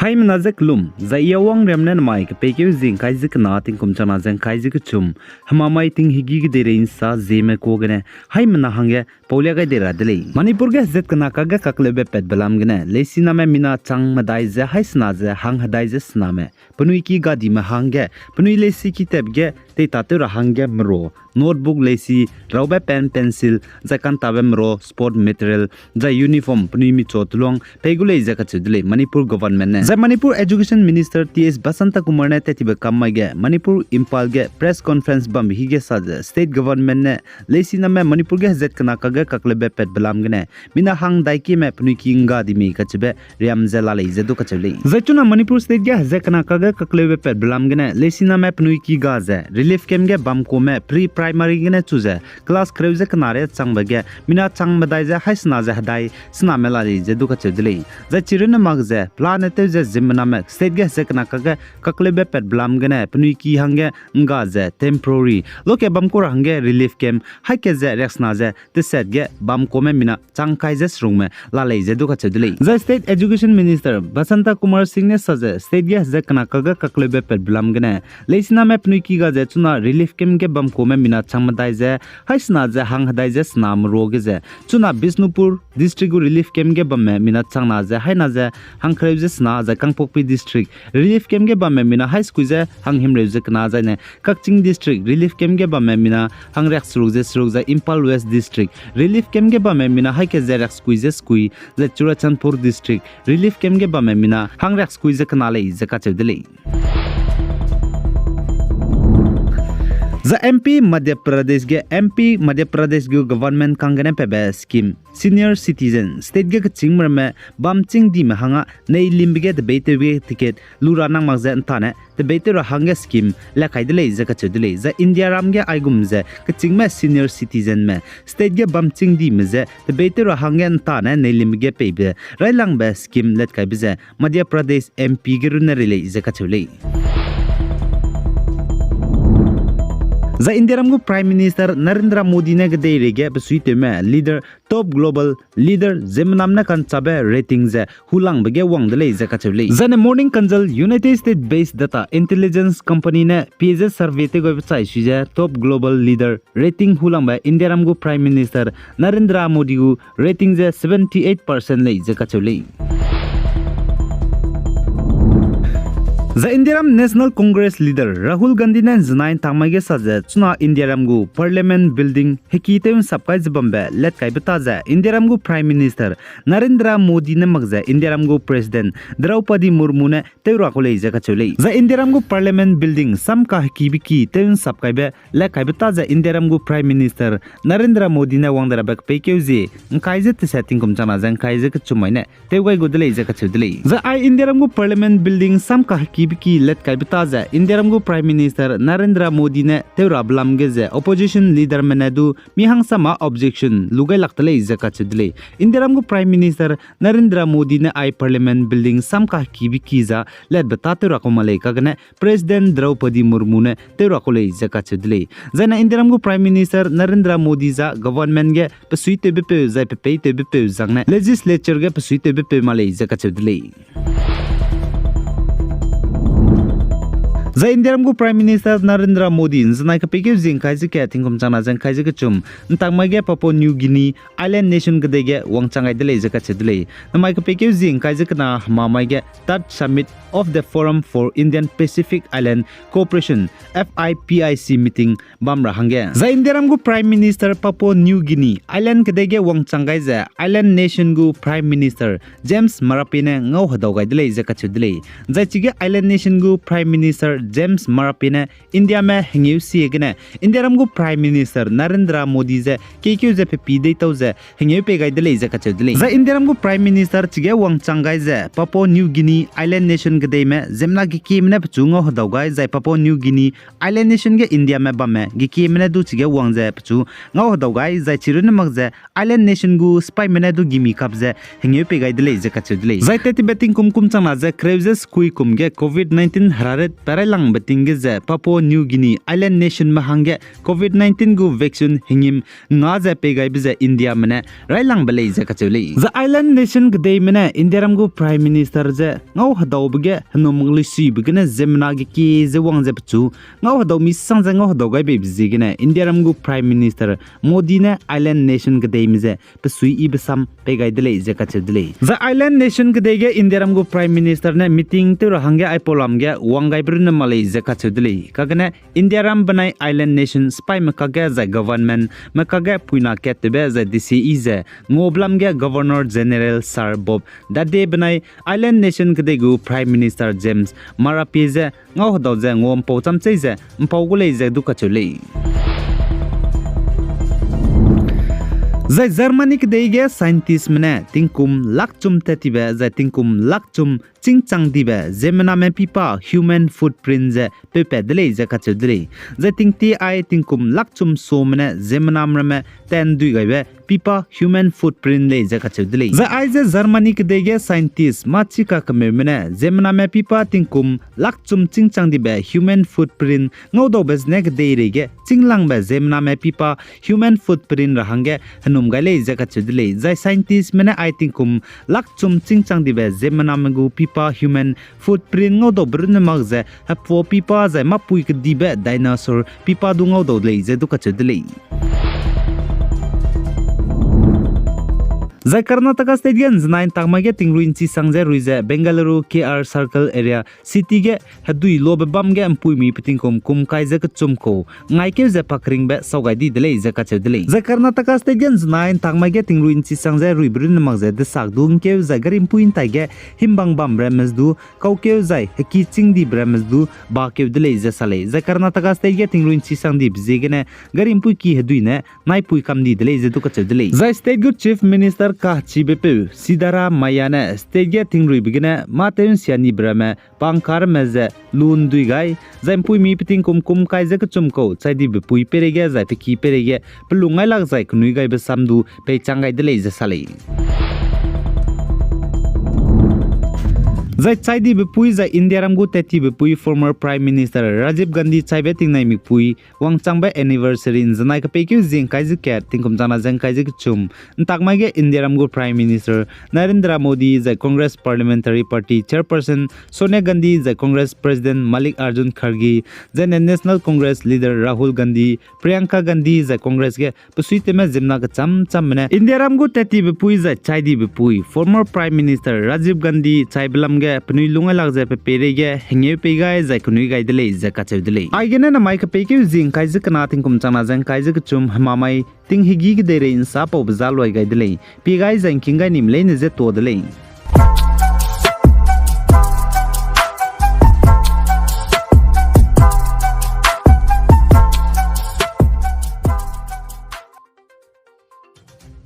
Haimna zaklum za yawang remnen mai ke pekeu zing kai zik na ting kum chana zeng kai zik chum hamamai ting higi ge derein sa Zeme ko gane haimna hange paulia ga dera dele Manipur ge zet kana ka ga kaklebe pet balam gane lesina me mina chang madai ze haisna ze hang hadai ze sna me punui ki ga di ma hange punui lesi ki teb ge te tatu ra hange mro notebook lesi rauba pen pencil za kan tabe mro sport material za uniform punui mi chotlong pegule za ka chudle Manipur government ne za Manipur education minister TS Basanta Kumar ne tetibe kamma ge Manipur impal ge press conference bam hige sa state government ne lesi na me Manipur ge zet kana ka ge kaklebe pet balam ge ne mina hang dai ki me punui ki nga di mi ka chbe riam za la le ze do ka chule za chuna Manipur state ge ze kana ka ge kaklebe pet balam ge ne lesi na me punui ki ga ze relief camp ge bam ko me pre primary ge ne chuze class kreuze kanare changba ge mina changba dai ze haisna ze hadai sna me la le ze do ka chule za chirina mag ze planet ze zimna me state ge ze kana ka ge kaklebe pet balam ge ne punui ki hange nga ze temporary loke bam ko hange relief camp hai ke ze rexna ze te set ge bam ko me mina changkai ze srung me la le ze do ka chule za state education minister Basanta Kumar Singh ne saje state ge ze kana ka ge kaklebe pet balam ge ne leisna me punui ki ga ze chuna relief camp ge bam ko me mina changmadai ze haisna ze hang hadai ze snam roge ze chuna Bisnupur district relief camp ge bam me mina changna ze haina ze hang khreu ze sna ze Kangpokpi district relief camp ge bam me mina high school ze hang himreu ze kana ze ne Kakching district relief camp ge bam me mina hang rex surug ze Impal West district relief camp ge bam me mina hai ke ze rex skui ze Churachandpur district relief camp ge bam me mina hang rex skui ze kana le ze ka chedele The MP Madhya Pradesh ge government kangane pebe scheme senior citizen state ge chingmer me bam ching di mahanga nei limbige de beitebe ticket lura nang magza antane de beitera hanga scheme la kaidele ze ka chudele za India ram ge aigum ze ke chingme senior citizen me state ge bam ching di me ze de beitera hanga antane nei limbige pebe railang be scheme let kai be ze Madhya Pradesh MP ge runare ze ka chule The Indian Prime Minister Narendra Modi ne gde rege besui me leader top global leader Zeme namna kan chabe ratings hulang bege wang dele ze ka chule zane morning kanjal United States based data intelligence company ne PZ survey te go chai suje top global leader rating hulang ba Indian Prime Minister Narendra Modi gu ratings 78% le ze ka chule The Indian National Congress leader Rahul Gandhi ne znain tamage saje chuna Indian gu parliament building heki teun sapkai jbambe let kai beta ja Indian gu prime minister Narendra Modi ne magja Indian gu president Draupadi Murmu ne teura ko leija ka chule ja Indian gu parliament building sam ka heki biki teun sapkai be let kai beta ja Indian gu prime minister Narendra Modi ne wangdara bak pekeuji kaije te setting kum chana jang kaije ka chumai ne teugai gu dele ja ka chudele ja ai Indian gu parliament building sam ka heki ki let kai bita ja Indian gu prime minister Narendra Modi ne teura blam ge je opposition leader menadu mihang sama objection lugai laktale je ka chidle Indian gu prime minister Narendra Modi ne ai parliament building sam ka ki ja let bata teura ko malai ka ne president Draupadi Murmu ne teura ko le je ka chidle jana Indian gu prime minister Narendra Modi ja government ge psuite be pe ja pe te be pe jang ne legislature ge psuite be pe malai je ka chidle The Indian gu Prime Minister Narendra Modi znai ka pekeu jing kai je ke thingum chana jang kai je ke chum ntangmai ge Papua New Guinea island nation ge dege wangchangai dele je ka chedle namai ka pekeu jing kai je kana mamai ge third summit of the Forum for Indian Pacific Island Cooperation FIPIC meeting bamra hange The Indian gu Prime Minister Papua New Guinea island ge dege wangchangai je island nation gu Prime Minister James Marape ne ngau hadau gai dele je ka chedle jai chige island nation gu Prime Minister James Marape ne India me hingeu si gene India ram gu Prime Minister Narendra Modi je kekeu je pe pi dei tau je hingeu pe gai dele je ka chedle za India ram gu Prime Minister chige wang changai je Papua New Guinea island nation ge dei me zemna gi ki mne pchungo hodau gai je Papua New Guinea island nation ge India me ba me gi ki mne du chige wang je pchu ngau hodau gai je chirune mag je island nation gu spy mne du gimi kap je hingeu pe gai dele je ka chedle za te betting kum chana je kreuze skui kum ge COVID-19 hararet parai lang bating ge ze Papua New Guinea island nation ma hangge COVID-19 gu vaccine hingim nga ze pe gai bize India mane rai lang balei ze kachuli the island nation gdei mane India ram gu prime minister ze ngau hadaw bge hanum si bgene zemna ge ki ze wang ze pchu ngau hadaw mi sang ze ngau hadaw gai be bizi gene India ram gu prime minister Modi ne island nation gdei mize pesui I besam pe gai dele ze kachudle the island nation gdei ge India ram gu prime minister ne meeting tu hangge ai polam ge wangai brun malai ze kachudle kagane India ram banai island nation spy makage za government makage puina ketbe za DCE ze ngoblam ge governor general sir Bob dade banai island nation gdei gu prime minister James Marape ze ngau hadaw ze ngom po cham chei ze mpau gulei ze du kachule zai Germany gdei ge scientist mane tingkum lakchum tetibe za tingkum lakchum chingchang dibe zemna me pipa human footprint ze pepe dele ze kachudre za tingti ai tingkum lakchum so mane zemna mrame ten dui gaibe pipa human footprint le ze kachudle za ai ze Germany gdei ge scientist machika kame mane zemna me pipa tingkum lakchum chingchang dibe human footprint ngodo bezne gdei re ge chinglang be zemna me pipa human footprint rahange hanum gaile ze kachudle za scientist mane ai tingkum lakchum chingchang dibe zemna me gu pipa human footprint ngodo brun magze hapo pipa za mapui dibe dinosaur pipa du ngodo le ze du kachudle zai Karnataka state gen znain tagmage tingruin chi sangje ruize Bengaluru KR circle area city ge hadui lobe bam ge ampui mi pitingkom kum kai ze chumko ngai ke ze pakring be sogai di dele ze kachedele zai Karnataka state gen znain tagmage tingruin chi sangje rui brun magze de sak dung ke za garim puin tai ge himbang bam bremes du kau ke zai heki ching di bremes du ba ke dele ze sale zai Karnataka state ge tingruin chi sang di bje ge ne garim pui ki hadui ne nai pui kam di dele ze du kachedele zai state good chief minister ka chibepe sidara mayane state ge tingrui bigene mateun siani brame pangkar meze lun dui gai zampui mi piting kum kai je chumko chaidi be pui perege zai pe ki perege plungai lag zai knui gai be samdu pe changai dele je sale zai chaidi be pui za India ram gu teti be pui former prime minister Rajiv Gandhi chaibe tingnai mi pui wangchang ba anniversary in janai ka pekyu jing kai ji ket tingkom jana jang kai ji chum ntakmai ge India ram gu prime minister Narendra Modi za Congress parliamentary party chairperson Sonia Gandhi za Congress president Malik Arjun Kharge za national congress leader Rahul Gandhi Priyanka Gandhi za Congress ge pusuite me jimna ka cham ne India ram gu teti be pui za chaidi be pui former prime minister Rajiv Gandhi chaiblam pnui lunga lagje pe perege henge pe gai zai kunui gai dele za ka chedele aigena na mai ka pe ke jing kai zik na ting kum chana jang kai zik chum hamamai ting higi ge dere in sa po bzaloi gai dele pe gai jang king gai nim le ne je to dele